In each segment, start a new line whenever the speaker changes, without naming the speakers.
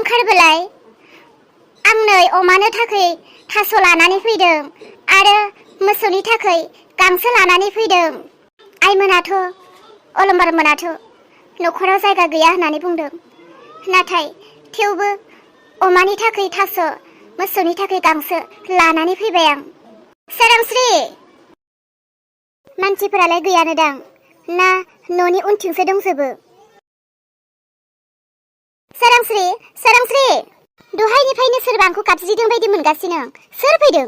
ओंखारबोलाय आं नै अमानो थाखाय थास' लानानै फैदों आरो मोसौनि थाखाय गांसो लानानै फैदों। आइमोनाथ' अलंबार मोनाथ' न'खराव जायगा गैया होननानै बुंदों। नाथाय थेवबो अमानि थाखाय थास' मोसौनि थाखाय गांसो लानानै फैबाय आं। सोरांस्रि मानसिफोरालाय गैयानो दां ना न'नि उनथिंसो दंजोबो? सोरांस्रि सोरांस्रि दहायनिफ्रायनो सोरबा आंखौ गाबज्रिदों बायदि मोनगासिनो। सोर फैदों?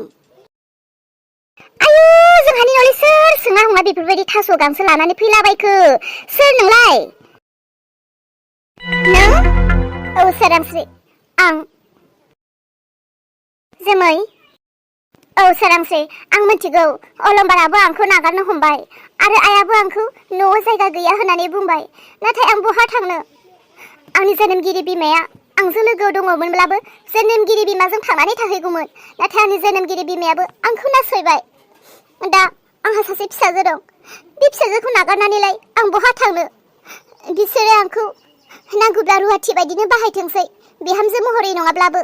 आयु जोंहानि न'नि सोर सोङा हङा बेफोरबायदि थास' गांसो लानानै फैलाबायखो? सोर नोंलाय? नों? औ सोरांस्रि आं। जोमै? औ सोरांस्रि आं मिथिगौ अलंबाराबो आंखौ नागारनो हमबाय आरो आइयाबो आंखौ न'आव जायगा गैया होननानै बुंबाय। नाथाय आं बहा थांनो? आंनि जोनोमगिरि बिमाया आंजों लोगोआव दङमोनब्लाबो जोनोमगिरि बिमाजों थांनानै थाहैगौमोन। नाथाय आंनि जोनोमगिरि बिमायाबो आंखौ नासयबाय। दा आंहा सासे फिसाजो दं। बे फिसाजोखौ नागारनानैलाय आं बहा थांनो? बिसोरो आंखौ नांगौब्ला रुवाथि बायदिनो बाहायथोंसै, बिहामजो महरै नङाब्लाबो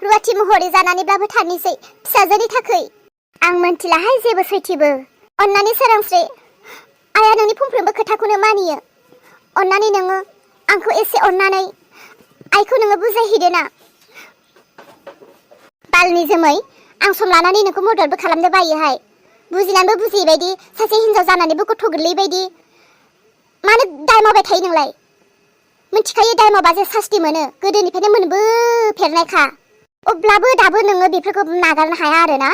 रुवाथि महरै जानानैब्लाबो थानोसै फिसाजोनि थाखाय। आं मोनथिलाहाय जेबो सैथिबो। अन्नानै सोरांस्रि आइया नोंनि फंफ्रोमबो खोथाखौनो मानियो। अन्नानै नोङो आंखौ एसे अन्नानै आइखौ नोङो बुजायहैदो ना। बालनि जोमै आं सम लानानै नोंखौ मददबो खालामनो बायोहाय। बुजिनानैबो बुजियै बायदि सासे हिनजाव जानानैबो गथ' गोरलै बायदि मानो दाय मावबाय थायो नोंलाय? मिथिखायो दाय मावबा जे सास्ति मोनो, गोदोनिफ्रायनो मोनबोफेरनायखा। अब्लाबो दाबो नोङो बेफोरखौ नागारनो हाया आरोना।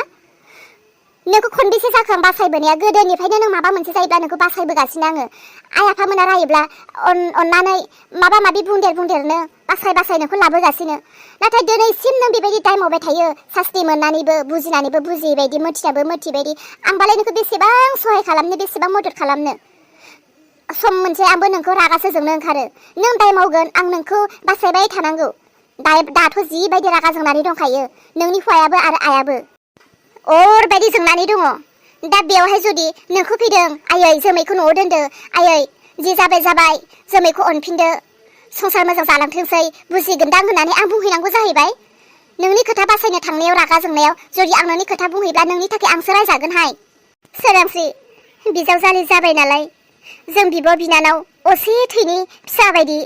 नोंखौ खनबेसे जाखो आं बासायबोनाया? गोदोनिफ्रायनो नों माबा मोनसे जायोब्ला नोंखौ बासायबोगासिनो आङो। आइ आफामोना रायोब्ला अन्नानै माबा माबि बुंदेरनो बासाय नोंखौ लाबोगासिनो। नाथाय दिनैसिम नों बेबायदि दाय मावबाय थायो, सास्ति मोननानैबो बुजिनानैबो बुजियै बायदि, मिथिनाबो मिथियै बायदि। आंबालाय नोंखौ बेसेबां सहाय खालामनो, बेसेबां मदद खालामनो। सम मोनसे आंबो नोंखौ रागासो जोंनो ओंखारो। नों दाय मावगोन आं नोंखौ बासायबाय थानांगौ। दाथ' जिबायदि रागा जोंनानै दंखायो नोंनि हौवायाबो आरो आइयाबो ओरैबायदि जोंनानै दङ। दा बेवहाय जुदि नोंखौ फैदों आयै जोमैखौ न'आव दोनदो, आयै जि जाबाय जोमैखौ अनफिनदो, संसार मोजां जालांथोंसै बुजिगोनदां होननानै आं बुंहैनांगौ जाहैबाय। नोंनि खोथा बासायनो थांनायाव रागा जोंनायाव जुदि आं नोंनि खोथा बुंहैब्ला नोंनि थाखाय आंसो रायजागोनहाय। सोरांस्रि बिजावजालि जाबाय नालाय जों बिब' बिनानाव असे थैनि फिसा बायदि।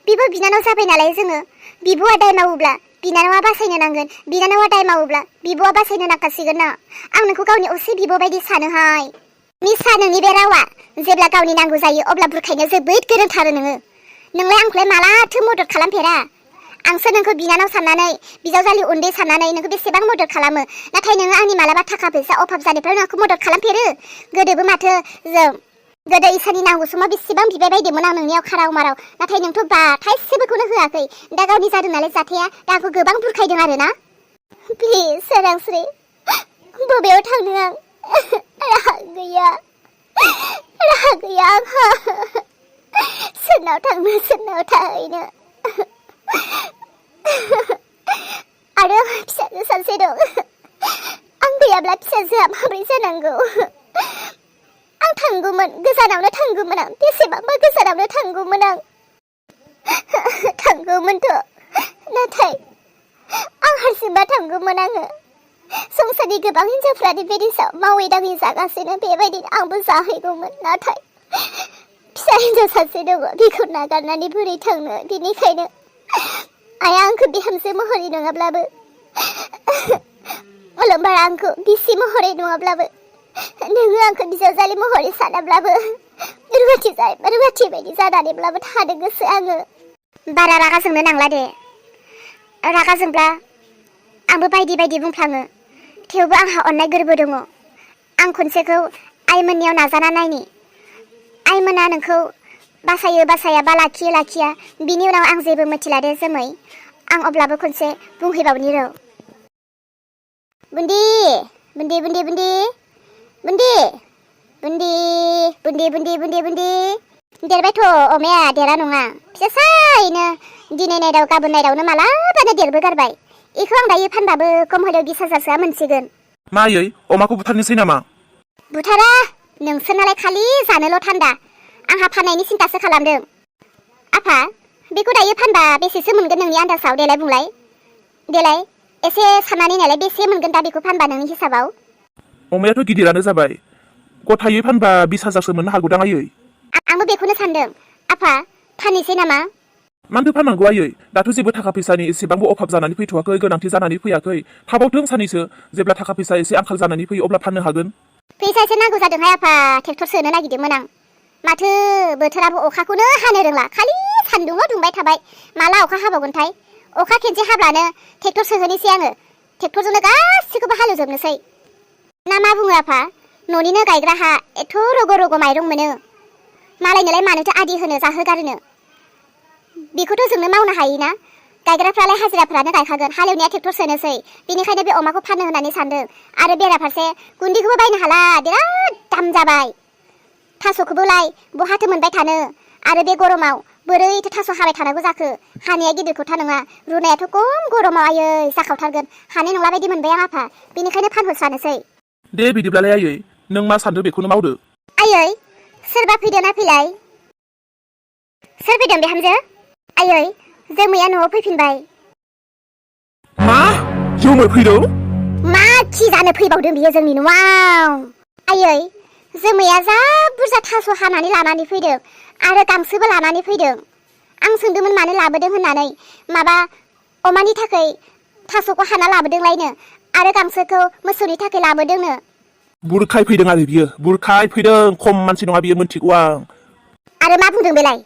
बिब' बिनानाव जाबाय नालाय जोङो। बिब'आ दाय मावोब्ला बिनानावा बासायनो नांगोन, बिनानावा दाय मावोब्ला बिब'आ बासायनो नांखासिगोन ना। आं नोंखौ गावनि असे बिब' बायदि सानोहाय। मिसा नोंनि बे रावा। जेब्ला गावनि नांगौ जायो अब्ला बुरखायनो जोबोद गोरोंथारो नोङो। नोंलाय आंखौलाय मालाथो मदद खालामफेरा? आंसो नोंखौ बिनानाव साननानै, बिजावजालि उन्दै साननानै नोंखौ बेसेबां मदद खालामो। नाथाय नोङो आंनि मालाबा थाखा फैसा अभाब जानायफ्राव आंखौ मदद खालामफेरो? गोदोबो माथो गोदो इसानि नांगौ समाव बेसेबां बिबाय बायदोंमोन आं नोंनियाव खाराव माराव। नाथाय नोंथ' थाइसेबोखौनो होआखै। दा गावनि जादों नालाय जाथाया, दा आंखौ गोबां बुरखायदों आरोना। प्लिज सोरांस्रि बबेयाव थांनो आं? राहा गैया आंहा। सोरनाव थांनो सोरनाव थाहैनो। आरो फिसाजो सासे दं। आं गैयाब्ला फिसाजोआ माबोरै जानांगौ? आं थांगौमोन, गोजानावनो थांगौमोन आं, बेसेबांबा गोजानावनो थांगौमोन आं। थांगौमोनथ' नाथाय आं हारसिंबा थांगौमोन आङो। संसारनि गोबां हिनजावफ्रानो बेबायदि मावै दाङै जागासिनो, बेबायदिनो आंबो जाहैगौमोन। नाथाय फिसा हिनजाव सासे दङ, बेखौ नागारनानै बोरै थांनो? बेनिखायनो आइया आंखौ बिहामजो महरै नङाब्लाबो, अलंबारा आंखौ बिसि महरै नङाब्लाबो, नोङो आंखौ बिजावजालि महरै सानाब्लाबो रुवाथि बायदि जानानैब्लाबो थानो गोसो आङो। बारा रागा जोंनो नांला दे। रागा जोंब्ला आंबो बायदि बुंफ्लाङो। थेवबो आंहा अननाय गोरबो दङ। आं खनसेखौ आइमोननियाव नाजाना नायनि। आइमोना नोंखौ बासायो बा लाखिया बिनि उनाव आं जेबो मिथिला दे जोमै। आं अब्लाबो खनसे बुंहैबावनि र'। बुन्दि बुन्दि बुन्दि बुन्दि बुन्दि बुन्दि बुन्दि बुन्दि बुन्दि। देरबायथ' अमाया देरा नङा, फिसासायैनो दिनै नायदाव गाबोन नायदावनो मालाबानो देरबोगारबाय। बेखौ आं दायो फानबाबो खमैबो 20,000सोआ मोनसिगोन।
मायै अमाखौ बुथारनोसै नामा?
बुथारा, नोंसोरनालाय खालि जानोल' थान्दा। आंहा फाननायनि सिन्थासो खालामदों। आफा बेखौ दायो फानबा बेसेसो मोनगोन नोंनि आन्दासाव देलाय बुंलाय देलाय एसे साननानै नायलाय बेसे मोनगोन दा बेखौ फानबा नोंनि हिसाबाव
अमायाथ' गिदिरानो जाबाय गथायै फानबा 20,000सो मोननो हागौदां आयै
आंबो बेखौनो सानदों आफा फाननोसै नामा
मानोथो फाननांगौ आयै दाथ' जेबो थाखा फैसानि एसेबांबो अभाब जानानै फैथ'वाखै गोनांथि जानानै फैयाखै थाबावथों सानैसो जेब्ला थाखा फैसा एसे आंखाल जानानै फैयो अब्ला फाननो हागोन
फैसा एसे नांगौ जादोंहाय आफा ट्रेक्टर सोनो नागिरदोंमोन आं माथो बोथोराबो अखाखौनो हानो रोंला खालि सान्दुंल' दुंबाय थाबाय माला अखा हाबावगोनथाय अखा खेनसे हाब्लानो ट्रेक्टर सोहोनोसै आङो ट्रेक्टरजोंनो गासिखौबो हालेवजोबनोसै ना मा बुङो आफा न'निनो गायग्रा हा एथ' रग' रग' माइरं मोनो मालायनोलाय मानोथो आदि होनो जाहोगारनो बेखौथ' जोंनो मावनो हायोना गायग्राफ्रालाय हाजिराफ्रानो गायखागोन हालेवनाया ट्रेक्टर सोनोसै बेनिखायनो बे अमाखौ फाननो होननानै सानदों आरो बेराफारसे गुन्दैखौबो बायनो हाला बिराद दाम जाबाय थास'खौबोलाय बहाथो मोनबाय थानो आरो बे गरमाव बोरैथो थास' हाबाय थानांगौ जाखो हानाया गिदिर खोथा नङा रुनायाथ' खम गरमाव आयै जाखावथारगोन हानाय नंला बायदि मोनबाय आं आफा बेनिखायनो फानहरसानोसै
दे बिदिब्लालाय आयै नों मा सानदों बेखौनो मावदो
आयै सोरबा फैदोंना फैलाय सोर फैदों बिहामजो आयै जोमैया न'आव फैफिनबाय
मा जोमै फैदों
मा खि जानो फैबावदों बियो जोंनि न'आव आयै जोमैया जा बुरजा थास' हानानै लानानै फैदों आरो गांसोबो लानानै फैदों आं सोंदोंमोन मानो लाबोदों होननानै माबा अमानि थाखाय थास'खौ हाना लाबोदोंलायनो आरो गांसोखौ मोसौनि थाखाय लाबोदोंनो
बुरखाय फैदों आरो बियो बुरखाय फैदों खम मानसि नङा बियो मोनथिगौ आं
आरो मा बुंदों बेलाय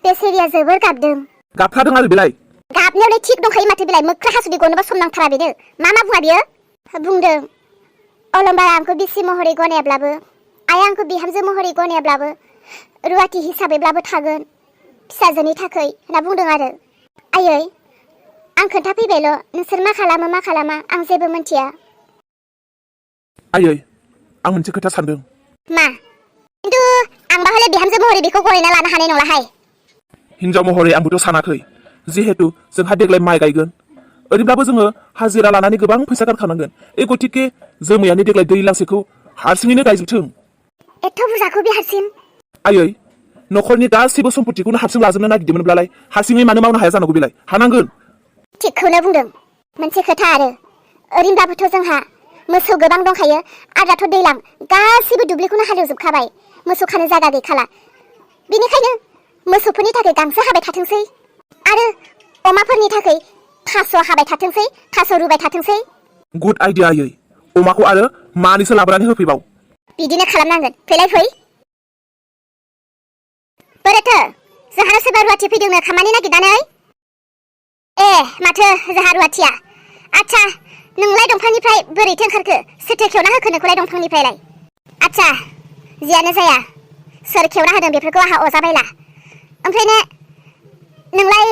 बे सेरिया जोबोर गाबदों
गाबखादों आरो बेलाय
गाबनायावलाय थिग दंखायो माथो बेलाय मोख्रा हासुदै गनोबा सम नांथारा बेनो मा बुङा बियो बुंदों अलंबारा आंखौ बिसि महरै गनायाब्लाबो आइ आंखौ बिहामजो महरै गनायाब्लाबो रुवाथि हिसाबैब्लाबो थागोन फिसाजोनि थाखाय होनना बुंदों आरो आयै आं खोन्थाफैबायल' नोंसोर मा खालामा आं जेबो मिन्थिया
आयै आं मोनसे खोथा सानदों
मा खिन्थु आंबा हले बिहामजो महरै बेखौ गनायना लानो हानाय नंलाहाय
हिनजाव महरै आंबोथ' सानाखै जिहेतु जोंहा देग्लाय माइ गायगोन ओरैब्लाबो जोङो हाजिरा लानानै गोबां फैसा गारखानांगोन गतिके जोमैयानो देग्लाय दैलांसेखौ हारसिङैनो गायजोबथों
एथ' बुरजाखौ बे हारसिं
आयै न'खरनि गासैबो सम्पतिखौनो हारसिं लाजोबनो नागिरदोंमोनब्लालाय हारसिङै मानो मावनो हाया जानांगौ बेलाय हानांगोन
थिगखौनो बुंदों मोनसे खोथा आरो ओरैनोब्लाबोथ' जोंहा मोसौ गोबां दंखायो आरो दाथ' दैलां गासैबो दुब्लिखौनो हालेवजोबखाबाय मोसौ खानो जायगा गैखाला बेनिखायनो मोसौफोरनि थाखाय गांसो हाबाय थाथोंसै आरो अमाफोरनि थाखाय थास' हाबाय थाथोंसै थास' रुबाय थाथोंसै
गुड आइडिया आयै अमाखौ आरो मानैसो लाबोनानै होफैबाव
बिदिनो खालामनांगोन फैलाय फै बोरैथो जोंहा सोरबा रुवाथि फैदोंनो खामानि नागिरनानै ए माथो जोंहा रुवाथिया आच्छा नोंलाय दंफांनिफ्राय बोरैथो ओंखारखो सोरथो खेवना होखो नोंखौलाय दंफांनिफ्रायलाय आच्छा जियानो जाया सोर खेवना होदों बेफोरखौ आंहा अजाबायला ओमफ्रायनो नोंलाय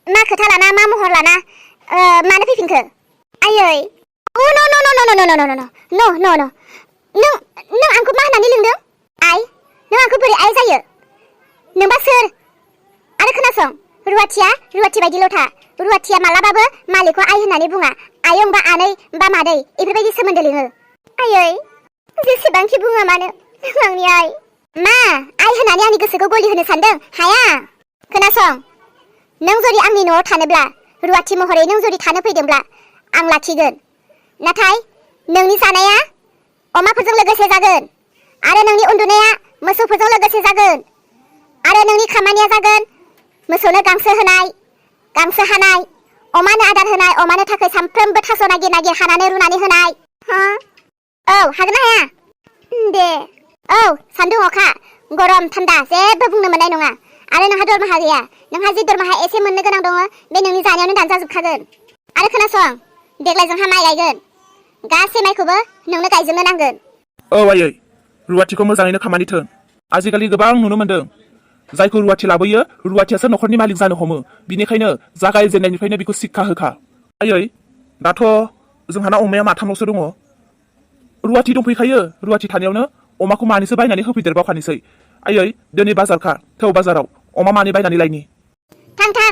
मा खोथा लाना मा महर लाना मानो फैफिनखो आयै अ न नों आंखौ मा होननानै लिंदों आइ नों आंखौ बोरै आइ जायो नोंबा सोर आरो खोनासं रुवाथि बायदिल' था रुवाथिया मालाबाबो मालिकखौ आइ होननानै बुङा आयं बा आनै बा मादै बेफोरबायदि सोमोन्दो लिङो आयै जेसेबांखि बुङा मानो आंनि आइ मा आइ होननानै आंनि गोसोखौ गलि होनो सानदों हाया खोनासं नों जुदि आंनि न'आव थानोब्ला रुवाथि महरै नों जुदि थानो फैदोंब्ला आं लाखिगोन नाथाय नोंनि जानाया अमाफोरजों लोगोसे जागोन आरो नोंनि उन्दुनाया मोसौफोरजों लोगोसे जागोन आरो नोंनि खामानिया जागोन मोसौनो गांसो होनाय गांसो हानाय अमानो आदार होनाय अमानो थाखाय सानफ्रोमबो थास' नागिर हानानै रुनानै होनाय औ हागोन ना हाया दे औ सान्दुं अखा गरम थान्दा जेबो बुंनो मोननाय नङा आरो नोंहा दरमाहा गैया नोंहा जि दरमाहा एसे मोननो गोनां दङ बे नोंनि जानायावनो दानजाजोबखागोन आरो खोनासं देग्लाय जोंहा माइ गायगोन गासै माइखौबो नोंनो गायजोबनो नांगोन
औ आयै रुवाथिखौ मोजाङैनो खामानि थोन आजिखालि गोबां नुनो मोनदों जायखौ रुवाथि लाबोयो रुवाथियासो न'खरनि मालिक जानो हमो बिनिखायनो जागायजेननायनिफ्रायनो बेखौ शिक्षा होखा आयै दाथ' जोंहाना अमाया माथामल'सो दङ रुवाथि दंफैखायो रुवाथि थानायावनो अमाखौ मानैसो बायनानै होफैदेरबावखानोसै आयै दिनै बाजारखा थौ बाजाराव अमा मानै बायनानै लायनि
थां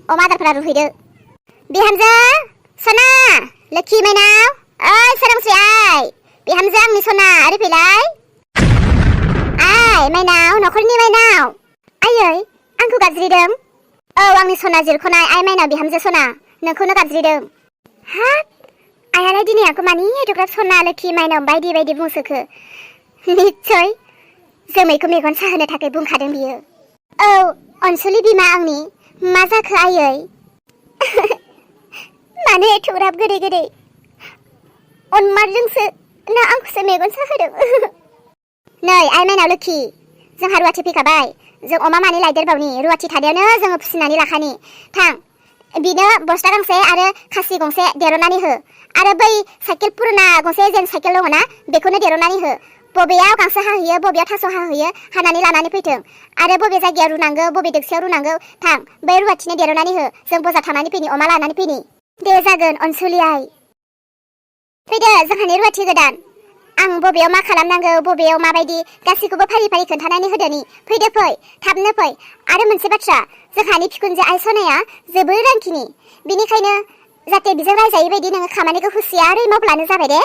अमा आदारफोरा रुफैदो बिहामजो सना लोखि माइनाव ओइ सोरांसि आइ बिहामजो आंनि सना ओरै फैलाय आइ माइनाव न'खरनि माइनाव आयै आंखौ गाबज्रिदों औ आंनि सना जिरख'नाय आइ माइनाव बिहामजो सना नोंखौनो गाबज्रिदों। हाब आइयालाय दिनै आंखौ मानि एथ'ग्राब सना लोखि माइनाव बायदि बायदि बुंसोखो? निस्सय जोमैखौ मेगन साहोनो थाखाय बुंखादों बियो। औ अनसुलि बिमा आंनि मा जाखो आयै? मानो एथ'ग्राब गोदै गोदै अनमारजोंसो ना आंखौसो मेगन साहोदों? नै आइ माइनाव लोखि जोंहा रुवाथि फैखाबाय। जों अमा मानै लायदेरबावनि रुवाथि थानायावनो जोङो फिसिनानै लाखानि। थां बिनो बस्ता गांसे आरो खासि गंसे देरनानै हो आरो बै साइकेल पुराना गंसे जेन साइकेल दङ ना बेखौनो देरनानै हो। बबेयाव गांसो हाहैयो बबेयाव थास' हाहैयो हानानै लानानै फैथों आरो बबे जायगायाव रुनांगौ बबे दोगसियाव रुनांगौ थां बै रुवाथिनो देरनानै हो। जों बजार थांनानै फैनि अमा लानानै फैनि। दे जागोन अनसुलि आइ। फैदो जोंहानि रुवाथि गोदान। आं बबेयाव मा खालामनांगौ बबेयाव माबायदि गासैखौबो फारि फारि खोन्थानानै होदोनि। फैदो फै थाबनो फै। आरो मोनसे बाथ्रा जोंहानि बिखुनजो आइ सनाया जोबोर रांखिनि। बिनिखायनो जाहाथे बिजों रायजायै बायदि नोङो खामानिखौ होसियारै मावब्लानो जाबाय दे।